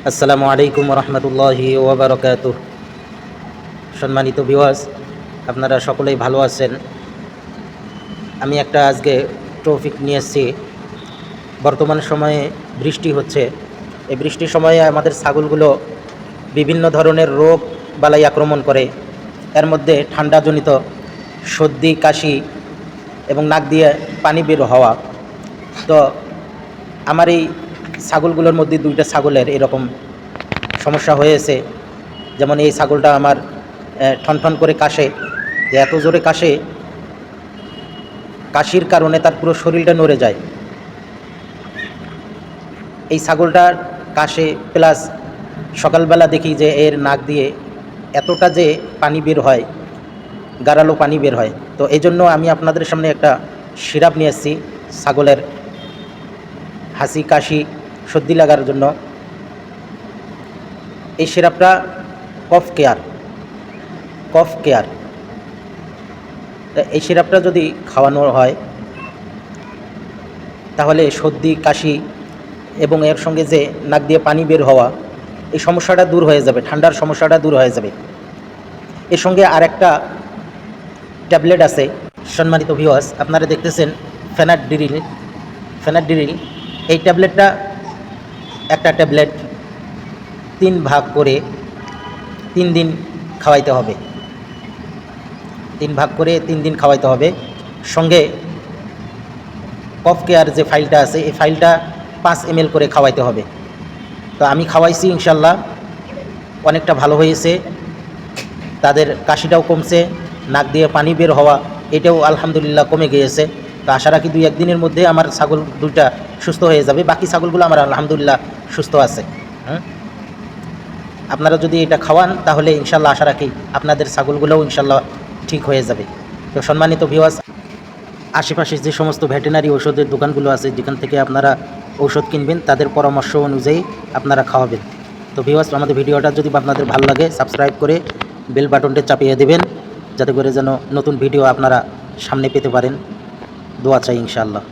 আসসালামু আলাইকুম রহমতুল্লাহি ওবরাকাতুহ। সম্মানিত ভিউয়ার্স, আপনারা সকলেই ভালো আছেন। আমি একটা আজকে টপিক নিয়ে এসেছি। বর্তমান সময়ে বৃষ্টি হচ্ছে। এই বৃষ্টির সময়ে আমাদের ছাগলগুলো বিভিন্ন ধরনের রোগ বালাই আক্রমণ করে। এর মধ্যে ঠান্ডাজনিত সর্দি, কাশি এবং নাক দিয়ে পানি বের হওয়া। তো আমার এই ছাগলগুলোর মধ্যে দুইটা ছাগলের এরকম সমস্যা হয়েছে। যেমন এই ছাগলটা আমার ঠনঠন করে কাশে, যে এত জোরে কাশে, কাশির কারণে তার পুরো শরীরটা নড়ে যায়। এই ছাগলটার কাশে প্লাস সকালবেলা দেখি যে এর নাক দিয়ে এতটা যে পানি বের হয়, গাঢ়ালো পানি বের হয়। তো এই জন্য আমি আপনাদের সামনে একটা সিরাপ নিয়ে এসেছি ছাগলের হাসি, কাশি, সর্দি লাগার জন্য। এই সিরাপটা কফ কেয়ার। এই সিরাপটা যদি খাওয়ানো হয় তাহলে সর্দি, কাশি এবং এর সঙ্গে যে নাক দিয়ে পানি বের হওয়া, এই সমস্যাটা দূর হয়ে যাবে, ঠান্ডার সমস্যাটা দূর হয়ে যাবে। এর সঙ্গে আরেকটা ট্যাবলেট আছে। সম্মানিত ভিউয়ার্স, আপনারা দেখতেছেন ফেনাডিরিল। এই ট্যাবলেটটা, একটা ট্যাবলেট 3 ভাগ করে 3 দিন খাওয়াইতে হবে। 3 ভাগ করে 3 দিন খাওয়াইতে হবে। সঙ্গে কফ কেয়ার যে ফাইলটা আছে, এই ফাইলটা 5 ml করে খাওয়াইতে হবে। তো আমি খাওয়াইছি, ইনশাল্লাহ অনেকটা ভালো হয়েছে। তাদের কাশিটাও কমছে, নাক দিয়ে পানি বের হওয়া এটাও আলহামদুলিল্লাহ কমে গিয়েছে। তো আশা রাখি 2-1 দিনের মধ্যে আমার ছাগল দুইটা সুস্থ হয়ে যাবে। বাকি ছাগলগুলো আমার আলহামদুলিল্লাহ সুস্থ আছে। আপনারা যদি এটা খাওয়ান তাহলে ইনশাল্লাহ আশা রাখি আপনাদের ছাগলগুলোও ইনশাল্লাহ ঠিক হয়ে যাবে। তো সম্মানিত ভিউয়ার্স, আশেপাশে যে সমস্ত ভেটেরিনারি ঔষধের দোকানগুলো আছে, যেখান থেকে আপনারা ঔষধ কিনবেন, তাদের পরামর্শ অনুযায়ী আপনারা খাওয়াবেন। তো ভিউয়ার্স, আমাদের ভিডিওটা যদি আপনাদের ভালো লাগে, সাবস্ক্রাইব করে বেল বাটনটা চাপিয়ে দেবেন, যাতে করে যেন নতুন ভিডিও আপনারা সামনে পেতে পারেন। দোয়া চাই ইনশাআল্লাহ।